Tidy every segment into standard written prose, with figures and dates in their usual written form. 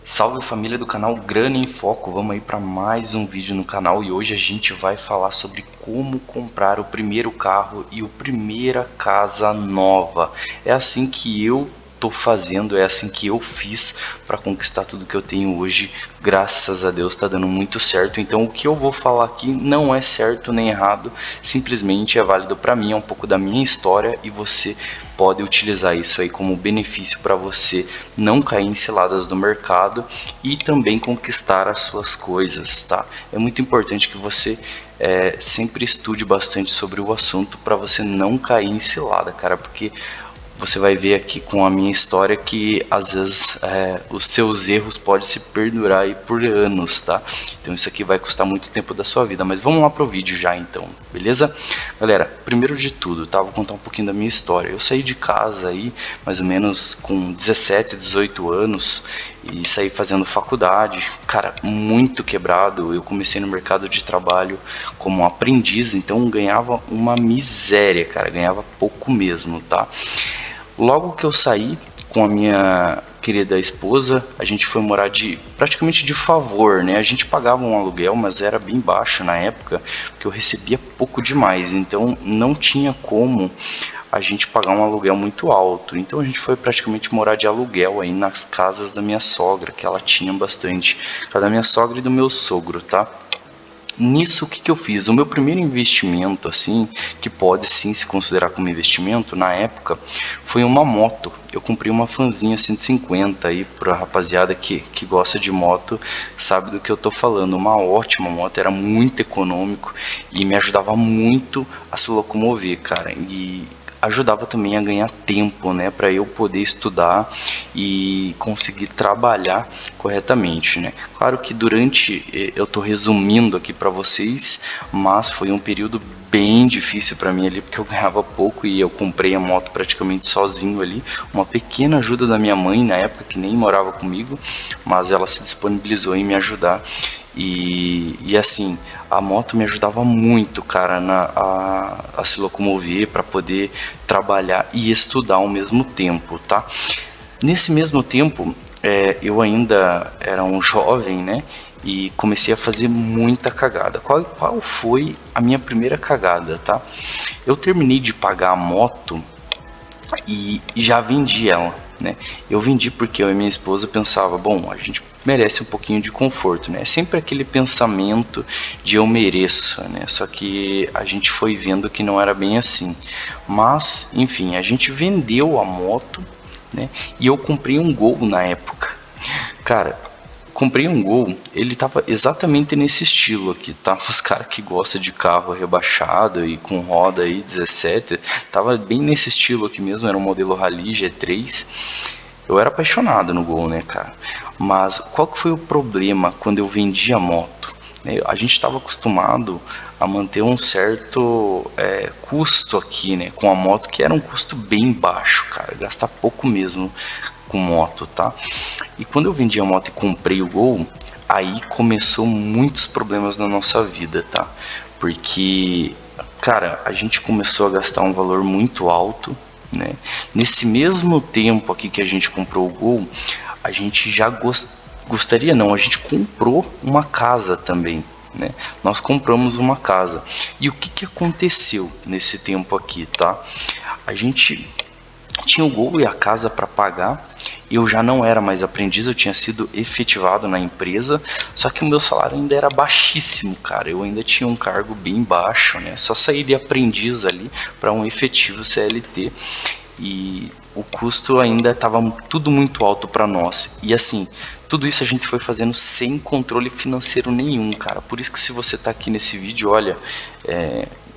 Salve família do canal Grana em Foco, vamos aí para mais um vídeo no canal e hoje a gente vai falar sobre como comprar o primeiro carro e a primeira casa nova. É assim que eu tô fazendo, é assim que eu fiz para conquistar tudo que eu tenho hoje. Graças a Deus tá dando muito certo. Então o que eu vou falar aqui não é certo nem errado, simplesmente é válido para mim, é um pouco da minha história e você pode utilizar isso aí como benefício para você não cair em ciladas do mercado e também conquistar as suas coisas, tá? É muito importante que você sempre estude bastante sobre o assunto para você não cair em cilada, cara, porque você vai ver aqui com a minha história que às vezes os seus erros podem se perdurar aí por anos, tá? Então isso aqui vai custar muito tempo da sua vida, mas vamos lá pro vídeo já então, beleza? Galera, primeiro de tudo, tá? Vou contar um pouquinho da minha história. Eu saí de casa aí mais ou menos com 17, 18 anos e saí fazendo faculdade, cara, muito quebrado. Eu comecei no mercado de trabalho como aprendiz, então ganhava uma miséria, cara, ganhava pouco mesmo, tá? Logo que eu saí com a minha querida esposa, a gente foi morar praticamente de favor, né? A gente pagava um aluguel, mas era bem baixo na época, porque eu recebia pouco demais, então não tinha como a gente pagar um aluguel muito alto. Então a gente foi praticamente morar de aluguel aí nas casas da minha sogra, que ela tinha bastante, casa da minha sogra e do meu sogro, tá? Nisso, o que eu fiz? O meu primeiro investimento, assim, que pode sim se considerar como investimento, na época, foi uma moto. Eu comprei uma Fanzinha 150 aí, pra rapaziada que gosta de moto, sabe do que eu tô falando. Uma ótima moto, era muito econômico e me ajudava muito a se locomover, cara. E ajudava também a ganhar tempo, né, para eu poder estudar e conseguir trabalhar corretamente, né? Claro que eu tô resumindo aqui para vocês, mas foi um período bem difícil para mim ali, porque eu ganhava pouco e eu comprei a moto praticamente sozinho ali, uma pequena ajuda da minha mãe na época, que nem morava comigo, mas ela se disponibilizou em me ajudar. E assim, a moto me ajudava muito, cara, a se locomover para poder trabalhar e estudar ao mesmo tempo, tá? Nesse mesmo tempo, eu ainda era um jovem, né? E comecei a fazer muita cagada. Qual foi a minha primeira cagada, tá? Eu terminei de pagar a moto e já vendi ela, né? Eu vendi porque eu e minha esposa pensava, bom, a gente merece um pouquinho de conforto, né? É sempre aquele pensamento de eu mereço, né? Só que a gente foi vendo que não era bem assim. Mas, enfim, a gente vendeu a moto, né? E eu comprei um Gol na época. Cara, comprei um Gol, ele tava exatamente nesse estilo aqui, tá? Os caras que gostam de carro rebaixado e com roda aí 17, tava bem nesse estilo aqui mesmo, era um modelo Rally G3. Eu era apaixonado no Gol, né, cara? Mas qual que foi o problema quando eu vendi a moto? A gente estava acostumado a manter um certo custo aqui, né, com a moto, que era um custo bem baixo, cara, gastar pouco mesmo com moto, tá? E quando eu vendi a moto e comprei o Gol, aí começou muitos problemas na nossa vida, tá? Porque, cara, a gente começou a gastar um valor muito alto, né? Nesse mesmo tempo aqui que a gente comprou o Gol, a gente já gostaria não, a gente comprou uma casa também, né? Nós compramos uma casa. E o que aconteceu nesse tempo aqui, tá? A gente tinha o Gol e a casa para pagar. Eu já não era mais aprendiz, eu tinha sido efetivado na empresa, só que o meu salário ainda era baixíssimo, cara. Eu ainda tinha um cargo bem baixo, né? Só saí de aprendiz ali para um efetivo CLT e o custo ainda estava tudo muito alto para nós. E assim, tudo isso a gente foi fazendo sem controle financeiro nenhum, cara. Por isso que se você tá aqui nesse vídeo, olha,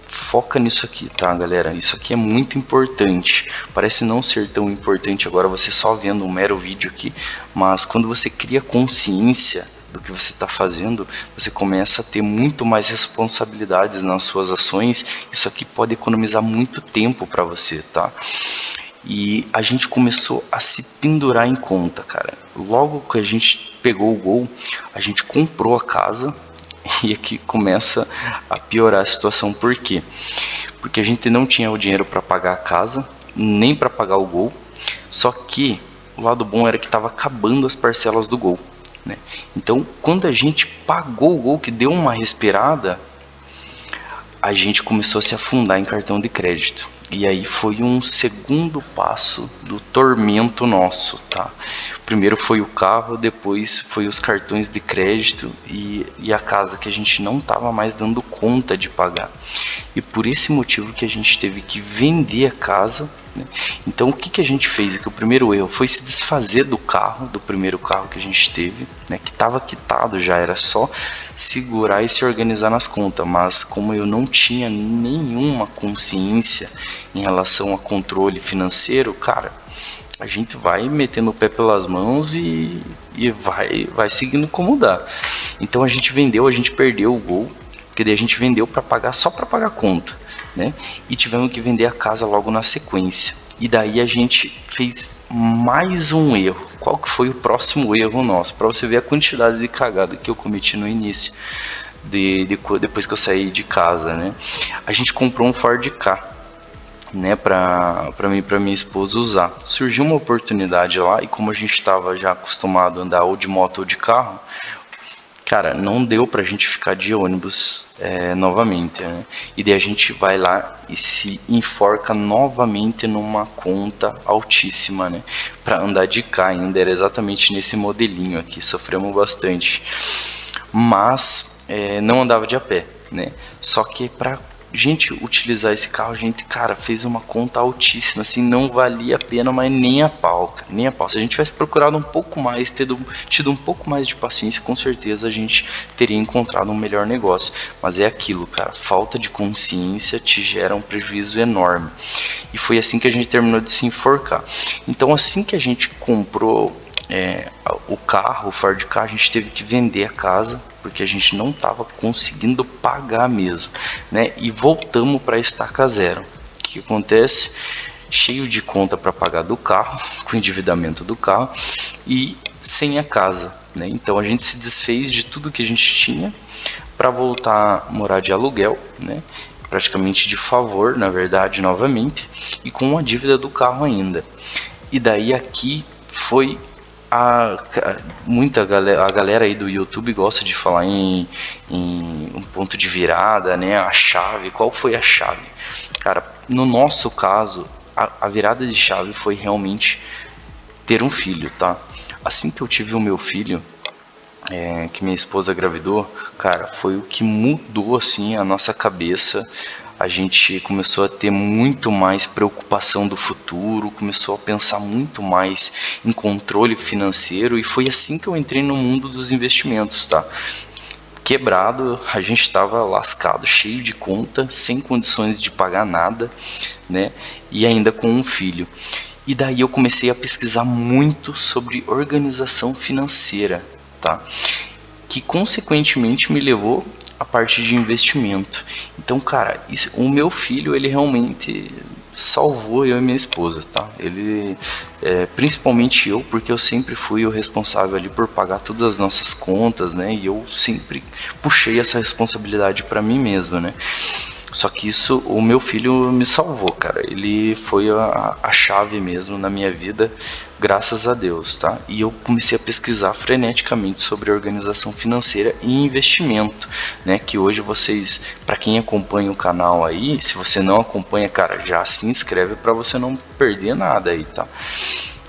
foca nisso aqui, tá, galera? Isso aqui é muito importante. Parece não ser tão importante agora você só vendo um mero vídeo aqui, mas quando você cria consciência do que você está fazendo, você começa a ter muito mais responsabilidades nas suas ações. Isso aqui pode economizar muito tempo para você, tá? E a gente começou a se pendurar em conta, cara. Logo que a gente pegou o Gol, a gente comprou a casa. E aqui começa a piorar a situação. Por quê? Porque a gente não tinha o dinheiro para pagar a casa, nem para pagar o Gol. Só que o lado bom era que estava acabando as parcelas do Gol. né? Então, quando a gente pagou o Gol, que deu uma respirada, a gente começou a se afundar em cartão de crédito. E aí foi um segundo passo do tormento nosso, tá? Primeiro foi o carro, depois foi os cartões de crédito e a casa que a gente não estava mais dando conta de pagar. E por esse motivo que a gente teve que vender a casa, né? Então o que a gente fez aqui? O primeiro erro foi se desfazer do carro, do primeiro carro que a gente teve, né? Que estava quitado já, era só segurar e se organizar nas contas. Mas como eu não tinha nenhuma consciência em relação a controle financeiro, cara, a gente vai metendo o pé pelas mãos e vai seguindo como dá. Então a gente vendeu, a gente perdeu o Gol, porque daí a gente vendeu para pagar, só para pagar a conta, né? E tivemos que vender a casa logo na sequência. E daí a gente fez mais um erro. Qual que foi o próximo erro nosso? Para você ver a quantidade de cagada que eu cometi no início, depois que eu saí de casa, né? A gente comprou um Ford Ka, né, para mim e para minha esposa usar. Surgiu uma oportunidade lá e como a gente estava já acostumado a andar ou de moto ou de carro, cara, não deu pra gente ficar de ônibus novamente, né? E daí a gente vai lá e se enforca novamente numa conta altíssima, né? Pra andar de cá ainda, era exatamente nesse modelinho aqui, sofremos bastante. Mas não andava de a pé, né? Só que pra gente utilizar esse carro, a gente, cara, fez uma conta altíssima, assim, não valia a pena, mas nem a pau, cara, nem a pau. Se a gente tivesse procurado um pouco mais, tido um pouco mais de paciência, com certeza a gente teria encontrado um melhor negócio. Mas é aquilo, cara, falta de consciência te gera um prejuízo enorme. E foi assim que a gente terminou de se enforcar. Então, assim que a gente comprou o carro, o Ford Ka, a gente teve que vender a casa porque a gente não estava conseguindo pagar mesmo, né? E voltamos para a estaca zero. O que acontece? Cheio de conta para pagar do carro, com o endividamento do carro e sem a casa, né? Então a gente se desfez de tudo que a gente tinha para voltar a morar de aluguel, né? Praticamente de favor, na verdade, novamente, e com a dívida do carro ainda. E daí aqui foi a galera aí do YouTube gosta de falar em um ponto de virada, né? A chave. Qual foi a chave? Cara, no nosso caso, a virada de chave foi realmente ter um filho, tá? Assim que eu tive o meu filho, que minha esposa engravidou, cara, foi o que mudou assim a nossa cabeça. A gente começou a ter muito mais preocupação do futuro, começou a pensar muito mais em controle financeiro e foi assim que eu entrei no mundo dos investimentos, tá? Quebrado, a gente estava lascado, cheio de conta, sem condições de pagar nada, né? E ainda com um filho. E daí eu comecei a pesquisar muito sobre organização financeira, tá? Que consequentemente me levou a parte de investimento. Então, cara, o meu filho, ele realmente salvou eu e minha esposa, tá? Ele, principalmente eu, porque eu sempre fui o responsável ali por pagar todas as nossas contas, né? E eu sempre puxei essa responsabilidade para mim mesmo, né? Só que isso, o meu filho me salvou, cara. Ele foi a chave mesmo na minha vida, graças a Deus, tá? E eu comecei a pesquisar freneticamente sobre organização financeira e investimento, né? Que hoje vocês, para quem acompanha o canal aí, se você não acompanha, cara, já se inscreve para você não perder nada aí, tá?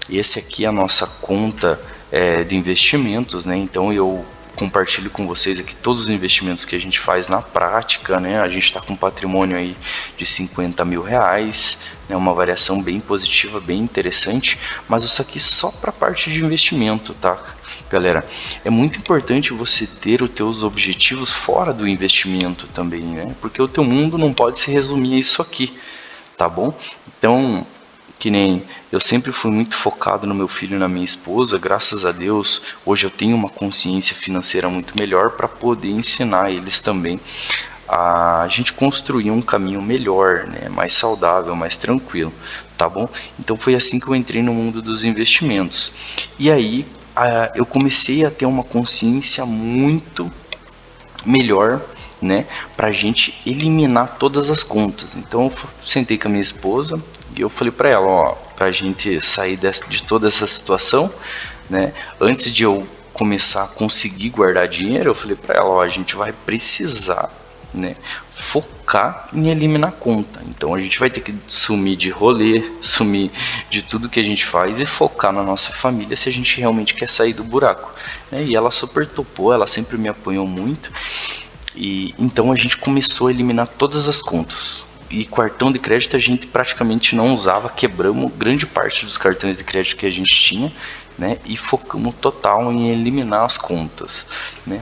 Esse aqui é a nossa conta de investimentos, né? Então eu compartilho com vocês aqui todos os investimentos que a gente faz na prática, né? A gente está com um patrimônio aí de 50 mil reais, né? Uma variação bem positiva, bem interessante, mas isso aqui só para a parte de investimento, tá, galera? É muito importante você ter os teus objetivos fora do investimento também, né? Porque o teu mundo não pode se resumir a isso aqui, tá bom? Então, que nem eu sempre fui muito focado no meu filho e na minha esposa, graças a Deus, hoje eu tenho uma consciência financeira muito melhor para poder ensinar eles também a gente construir um caminho melhor, né, mais saudável, mais tranquilo, tá bom? Então foi assim que eu entrei no mundo dos investimentos. E aí eu comecei a ter uma consciência muito melhor, né, pra gente eliminar todas as contas. Então eu sentei com a minha esposa e eu falei para ela, ó, pra gente sair de toda essa situação, né, antes de eu começar a conseguir guardar dinheiro, eu falei para ela, ó, a gente vai precisar, né, focar em eliminar conta. Então a gente vai ter que sumir de rolê, sumir de tudo que a gente faz e focar na nossa família se a gente realmente quer sair do buraco, né? E ela super topou, ela sempre me apoiou muito. E então a gente começou a eliminar todas as contas. E cartão de crédito a gente praticamente não usava, quebramos grande parte dos cartões de crédito que a gente tinha, né? E focamos total em eliminar as contas, né?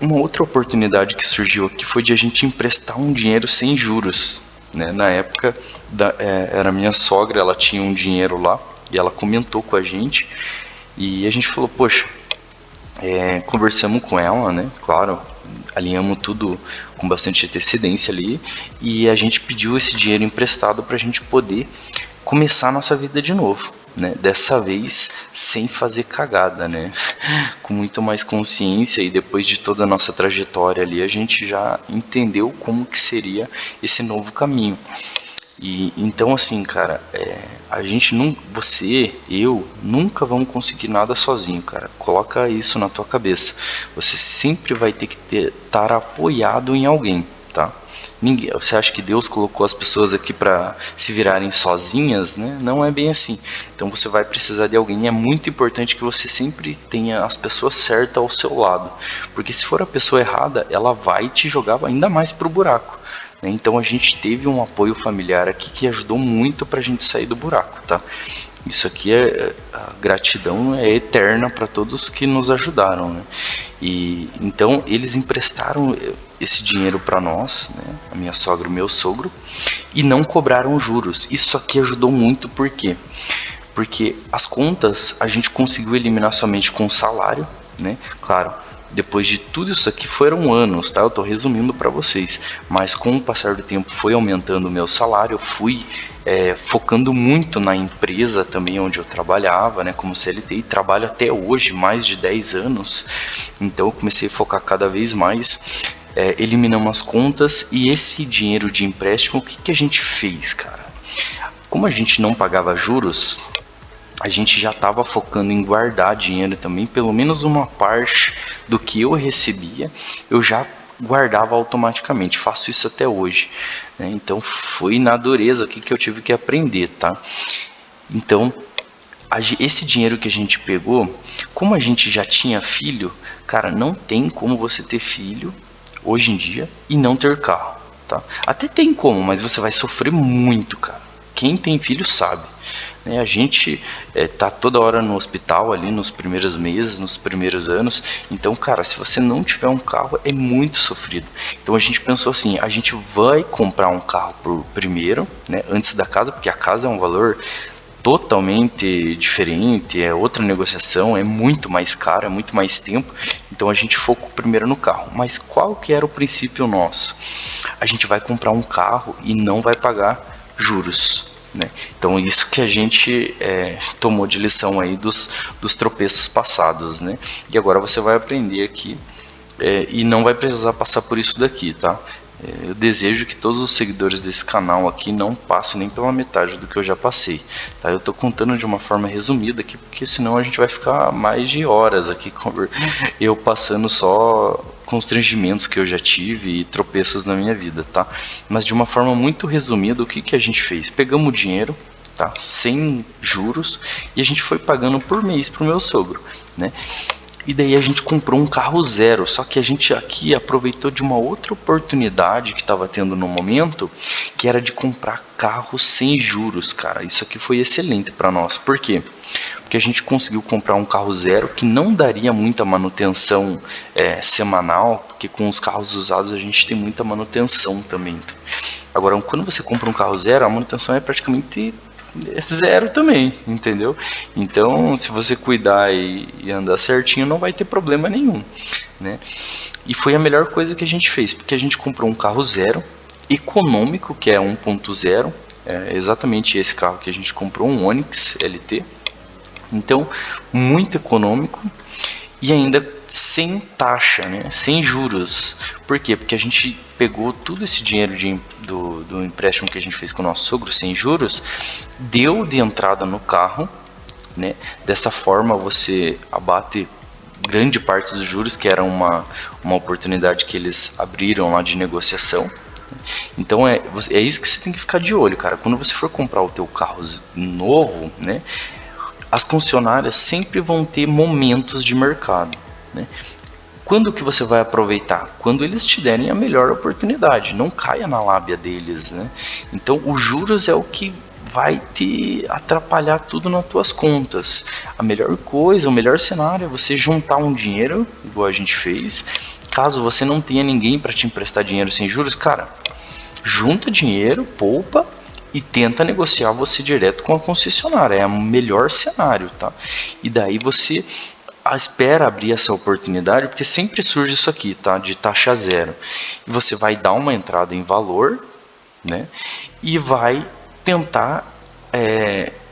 Uma outra oportunidade que surgiu aqui foi de a gente emprestar um dinheiro sem juros, né? Na época era minha sogra, ela tinha um dinheiro lá e ela comentou com a gente e a gente falou, poxa, conversamos com ela, né? Claro, alinhamos tudo com bastante antecedência ali e a gente pediu esse dinheiro emprestado para a gente poder começar a nossa vida de novo, né? Dessa vez sem fazer cagada, né? Com muito mais consciência, e depois de toda a nossa trajetória ali a gente já entendeu como que seria esse novo caminho. E então assim, cara, a gente não, você, eu, nunca vamos conseguir nada sozinho, cara. Coloca isso na tua cabeça. Você sempre vai ter que estar apoiado em alguém, tá? Ninguém, você acha que Deus colocou as pessoas aqui para se virarem sozinhas, né? Não é bem assim. Então você vai precisar de alguém. E é muito importante que você sempre tenha as pessoas certas ao seu lado, porque se for a pessoa errada, ela vai te jogar ainda mais pro buraco. Então a gente teve um apoio familiar aqui que ajudou muito para a gente sair do buraco, tá? Isso aqui a gratidão é eterna para todos que nos ajudaram, né? E então eles emprestaram esse dinheiro para nós, né? A minha sogra e o meu sogro, e não cobraram juros. Isso aqui ajudou muito, por quê? Porque as contas a gente conseguiu eliminar somente com o salário, né? Claro, depois de tudo isso aqui foram anos, tá? Eu tô resumindo para vocês, mas com o passar do tempo foi aumentando o meu salário, eu fui focando muito na empresa também onde eu trabalhava, né, como CLT, e trabalho até hoje, mais de 10 anos, então eu comecei a focar cada vez mais, eliminamos as contas, e esse dinheiro de empréstimo, o que a gente fez, cara? Como a gente não pagava juros, a gente já estava focando em guardar dinheiro também, pelo menos uma parte do que eu recebia, eu já guardava automaticamente, faço isso até hoje, né? Então foi na dureza aqui que eu tive que aprender, tá? Então, esse dinheiro que a gente pegou, como a gente já tinha filho, cara, não tem como você ter filho hoje em dia e não ter carro, tá? Até tem como, mas você vai sofrer muito, cara. Quem tem filho sabe, né? A gente tá toda hora no hospital ali nos primeiros meses, nos primeiros anos. Então, cara, se você não tiver um carro, é muito sofrido. Então a gente pensou assim, a gente vai comprar um carro por primeiro, né, antes da casa, porque a casa é um valor totalmente diferente, é outra negociação, é muito mais caro, é muito mais tempo. Então a gente focou primeiro no carro. Mas qual que era o princípio nosso? A gente vai comprar um carro e não vai pagar juros, né? Então isso que a gente tomou de lição aí dos tropeços passados, né? E agora você vai aprender aqui e não vai precisar passar por isso daqui, tá? Eu desejo que todos os seguidores desse canal aqui não passem nem pela metade do que eu já passei, tá? Eu tô contando de uma forma resumida aqui, porque senão a gente vai ficar mais de horas aqui eu passando só constrangimentos que eu já tive e tropeços na minha vida, tá? Mas de uma forma muito resumida, o que a gente fez? Pegamos o dinheiro, tá? Sem juros, e a gente foi pagando por mês pro meu sogro, né? E daí a gente comprou um carro zero, só que a gente aqui aproveitou de uma outra oportunidade que estava tendo no momento, que era de comprar carro sem juros, cara. Isso aqui foi excelente para nós. Por quê? Porque a gente conseguiu comprar um carro zero que não daria muita manutenção semanal, porque com os carros usados a gente tem muita manutenção também. Agora, quando você compra um carro zero, a manutenção é praticamente zero também, entendeu? Então, se você cuidar e andar certinho, não vai ter problema nenhum, né? E foi a melhor coisa que a gente fez, porque a gente comprou um carro zero, econômico, que é 1.0, exatamente esse carro que a gente comprou, um Onix LT. Então, muito econômico e ainda sem taxa, né? Sem juros. Por quê? Porque a gente pegou todo esse dinheiro do empréstimo que a gente fez com o nosso sogro sem juros, deu de entrada no carro, né? Dessa forma você abate grande parte dos juros, que era uma oportunidade que eles abriram lá de negociação. Então é isso que você tem que ficar de olho, cara. Quando você for comprar o teu carro novo, né, as concessionárias sempre vão ter momentos de mercado, né? Quando que você vai aproveitar? Quando eles te derem a melhor oportunidade. Não caia na lábia deles, né? Então os juros é o que vai te atrapalhar tudo nas tuas contas. A melhor coisa, o melhor cenário é você juntar um dinheiro, igual a gente fez. Caso você não tenha ninguém para te emprestar dinheiro sem juros, cara, junta dinheiro, poupa e tenta negociar você direto com a concessionária. É o melhor cenário, tá? E daí você espera abrir essa oportunidade, porque sempre surge isso aqui, tá? De taxa zero. E você vai dar uma entrada em valor, né? E vai tentar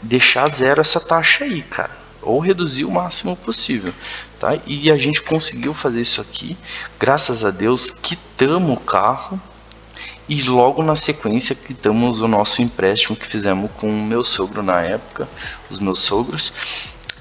deixar zero essa taxa aí, cara. Ou reduzir o máximo possível, tá? E a gente conseguiu fazer isso aqui. Graças a Deus, quitamos o carro. E logo na sequência quitamos o nosso empréstimo que fizemos com o meu sogro na época, os meus sogros.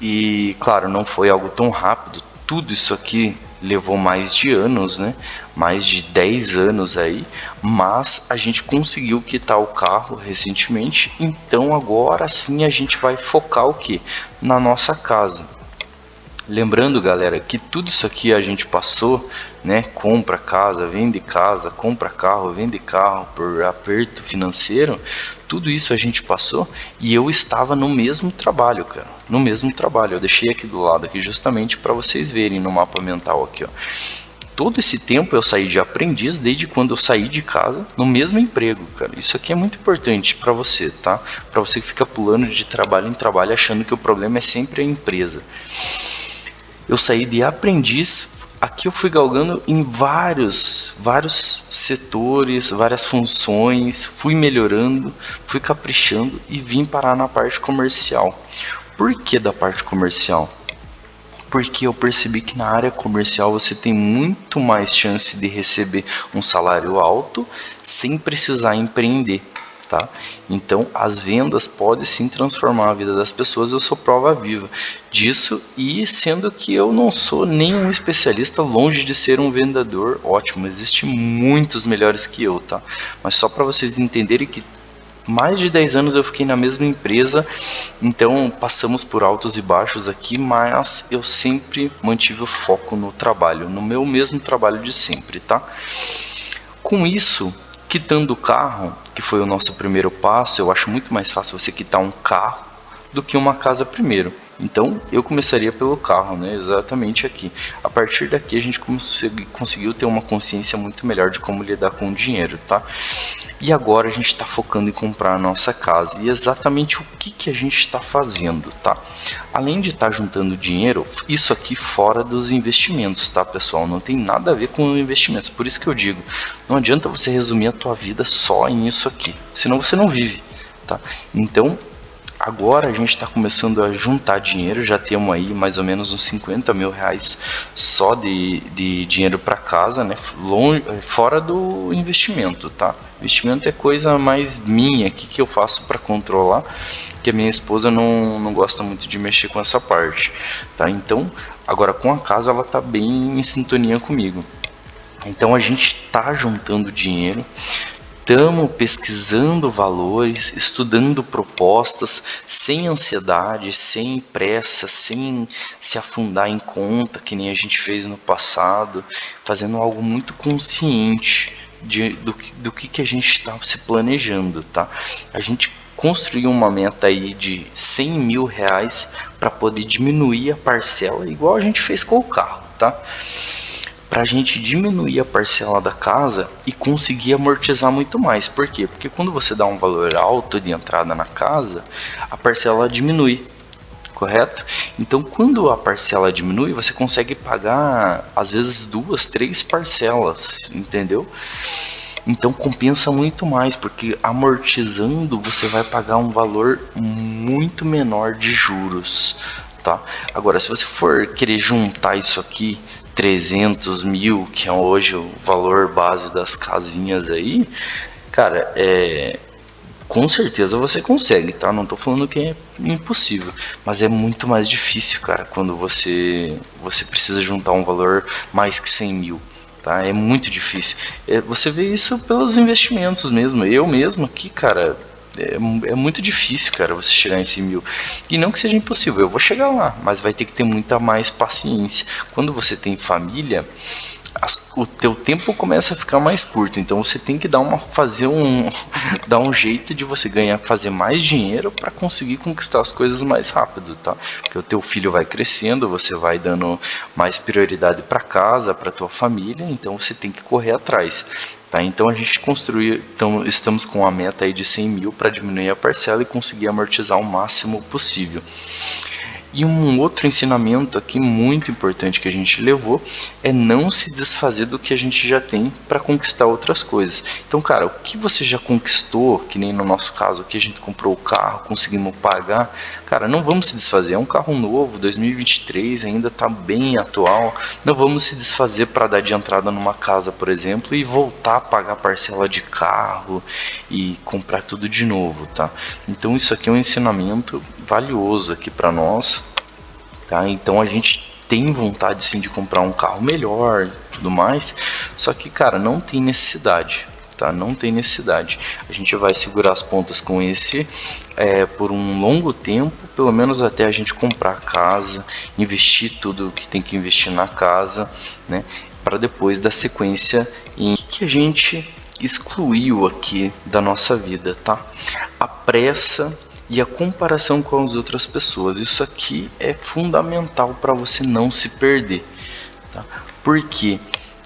E claro, não foi algo tão rápido, tudo isso aqui levou mais de anos, né? Mais de 10 anos aí, mas a gente conseguiu quitar o carro recentemente, então agora sim a gente vai focar o que? Na nossa casa. Lembrando, galera, que tudo isso aqui a gente passou, né? Compra casa, vende casa, compra carro, vende carro por aperto financeiro. Tudo isso a gente passou e eu estava no mesmo trabalho, cara. No mesmo trabalho. Eu deixei aqui do lado aqui justamente para vocês verem no mapa mental aqui, ó. Todo esse tempo eu saí de aprendiz desde quando eu saí de casa no mesmo emprego, cara. Isso aqui é muito importante para você, tá? Para você que fica pulando de trabalho em trabalho achando que o problema é sempre a empresa. Eu saí de aprendiz, aqui eu fui galgando em vários setores, várias funções, fui melhorando, fui caprichando e vim parar na parte comercial. Por que da parte comercial? Porque eu percebi que na área comercial você tem muito mais chance de receber um salário alto sem precisar empreender. Tá? Então as vendas podem sim transformar a vida das pessoas. Eu sou prova viva disso, e sendo que eu não sou nenhum especialista, longe de ser um vendedor ótimo, existem muitos melhores que eu, tá? Mas só para vocês entenderem que mais de 10 anos eu fiquei na mesma empresa, então passamos por altos e baixos aqui, mas eu sempre mantive o foco no trabalho, no meu mesmo trabalho de sempre, tá? Com isso, quitando o carro, que foi o nosso primeiro passo, eu acho muito mais fácil você quitar um carro do que uma casa primeiro. Então eu começaria pelo carro, né? Exatamente aqui. A partir daqui a gente conseguiu ter uma consciência muito melhor de como lidar com o dinheiro, tá? E agora a gente está focando em comprar a nossa casa. E exatamente o que a gente está fazendo, tá? Além de estar juntando dinheiro, isso aqui fora dos investimentos, tá, pessoal? Não tem nada a ver com investimentos. Por isso que eu digo, não adianta você resumir a tua vida só em isso aqui, senão você não vive, tá? Então agora a gente está começando a juntar dinheiro, já temos aí mais ou menos uns 50 mil reais só de dinheiro para casa, né? Fora do investimento, tá? Investimento é coisa mais minha aqui que eu faço para controlar, que a minha esposa não gosta muito de mexer com essa parte, tá? Então agora com a casa ela tá bem em sintonia comigo. Então a gente tá juntando dinheiro. Estamos pesquisando valores, estudando propostas, sem ansiedade, sem pressa, sem se afundar em conta, que nem a gente fez no passado, fazendo algo muito consciente do que a gente está se planejando, tá? A gente construiu uma meta aí de 100 mil reais para poder diminuir a parcela, igual a gente fez com o carro, tá? Para a gente diminuir a parcela da casa e conseguir amortizar muito mais. Por quê? Porque quando você dá um valor alto de entrada na casa, a parcela diminui, correto? Então quando a parcela diminui, você consegue pagar às vezes 2, 3 parcelas, entendeu? Então compensa muito mais, porque amortizando você vai pagar um valor muito menor de juros, tá? Agora, se você for querer juntar isso aqui, 300 mil, que é hoje o valor base das casinhas aí, cara, Com certeza você consegue, tá? Não tô falando que é impossível, mas é muito mais difícil, cara, quando você precisa juntar um valor mais que 100 mil, tá? É muito difícil. Você vê isso pelos investimentos mesmo. Eu mesmo aqui, cara, é muito difícil, cara, você chegar em 100 mil. E não que seja impossível, eu vou chegar lá, mas vai ter que ter muita mais paciência. Quando você tem família, o teu tempo começa a ficar mais curto, então você tem que dar dar um jeito de você fazer mais dinheiro para conseguir conquistar as coisas mais rápido, tá? Porque o teu filho vai crescendo, você vai dando mais prioridade para casa, para tua família, então você tem que correr atrás, tá? Então a gente construiu, então estamos com a meta aí de 100 mil para diminuir a parcela e conseguir amortizar o máximo possível. E um outro ensinamento aqui muito importante que a gente levou é não se desfazer do que a gente já tem para conquistar outras coisas. Então, cara, o que você já conquistou, que nem no nosso caso aqui, a gente comprou o carro, conseguimos pagar, cara, não vamos se desfazer. É um carro novo, 2023, ainda está bem atual. Não vamos se desfazer para dar de entrada numa casa, por exemplo, e voltar a pagar parcela de carro e comprar tudo de novo, tá? Então, isso aqui é um ensinamento valioso aqui para nós, tá? Então a gente tem vontade sim de comprar um carro melhor e tudo mais, só que, cara, não tem necessidade, tá? Não tem necessidade. A gente vai segurar as pontas com esse por um longo tempo, pelo menos até a gente comprar a casa, investir tudo que tem que investir na casa, né? Para depois dar sequência em que a gente excluiu aqui da nossa vida, tá? A pressa e a comparação com as outras pessoas. Isso aqui é fundamental para você não se perder, tá? Porque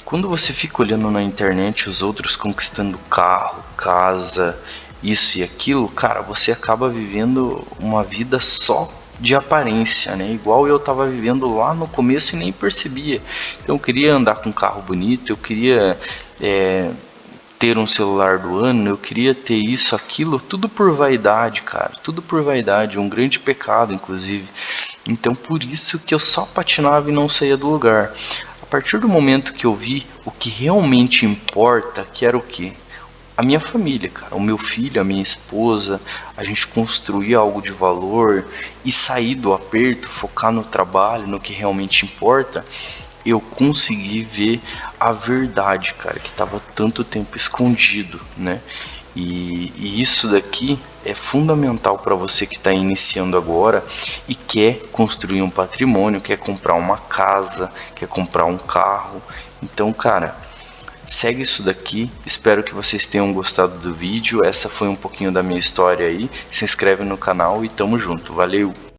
quando você fica olhando na internet os outros conquistando carro, casa, isso e aquilo, cara, você acaba vivendo uma vida só de aparência, né? Igual eu estava vivendo lá no começo e nem percebia. Então eu queria andar com um carro bonito, eu queria ter um celular do ano, eu queria ter isso, aquilo, tudo por vaidade, cara, tudo por vaidade, um grande pecado, inclusive. Então, por isso que eu só patinava e não saía do lugar. A partir do momento que eu vi o que realmente importa, que era o quê? A minha família, cara, o meu filho, a minha esposa, a gente construir algo de valor e sair do aperto, focar no trabalho, no que realmente importa. Eu consegui ver a verdade, cara, que estava tanto tempo escondido, né? E isso daqui é fundamental para você que está iniciando agora e quer construir um patrimônio, quer comprar uma casa, quer comprar um carro. Então, cara, segue isso daqui. Espero que vocês tenham gostado do vídeo. Essa foi um pouquinho da minha história aí. Se inscreve no canal e tamo junto. Valeu!